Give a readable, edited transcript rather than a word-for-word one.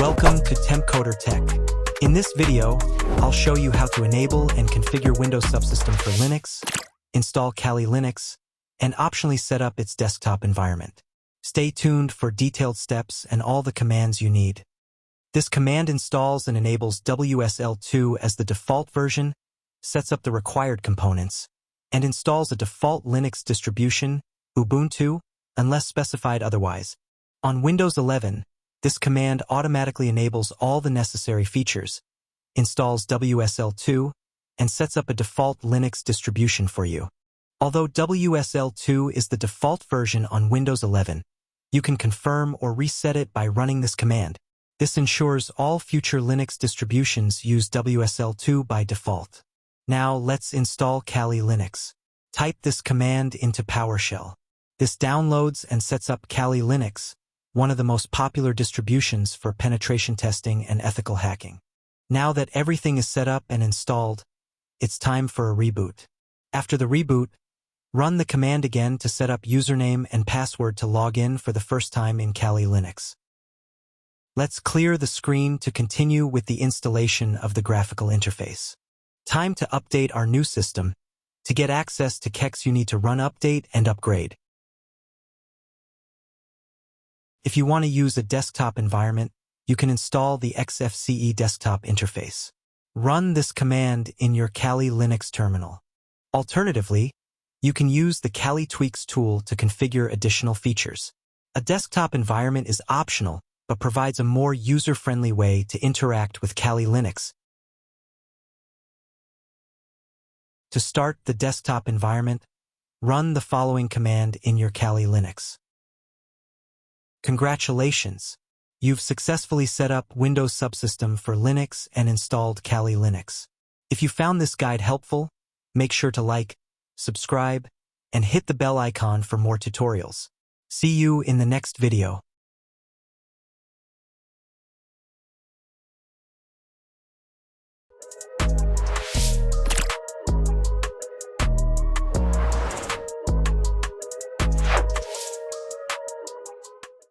Welcome to Tempcoder Tech. In this video, I'll show you how to enable and configure Windows Subsystem for Linux, install kali-win-kex, and optionally set up its desktop environment. Stay tuned for detailed steps and all the commands you need. This command installs and enables WSL2 as the default version, sets up the required components, and installs a default Linux distribution, Ubuntu, unless specified otherwise. On Windows 11, this command automatically enables all the necessary features, installs WSL2, and sets up a default Linux distribution for you. Although WSL2 is the default version on Windows 11, you can confirm or reset it by running this command. This ensures all future Linux distributions use WSL2 by default. Now let's install kali-win-kex. Type this command into PowerShell. This downloads and sets up kali-win-kex, one of the most popular distributions for penetration testing and ethical hacking. Now that everything is set up and installed, it's time for a reboot. After the reboot, run the command again to set up username and password to log in for the first time in kali-win-kex. Let's clear the screen to continue with the installation of the graphical interface. Time to update our new system. To get access to kex, you need to run update and upgrade. If you want to use a desktop environment, you can install the XFCE desktop interface. Run this command in your kali-win-kex terminal. Alternatively, you can use the kali-tweaks tool to configure additional features. A desktop environment is optional, but provides a more user-friendly way to interact with kali-win-kex. To start the desktop environment, run the following command in your kali-win-kex. Congratulations! You've successfully set up Windows Subsystem for Linux and installed kali-win-kex. If you found this guide helpful, make sure to like, subscribe, and hit the bell icon for more tutorials. See you in the next video.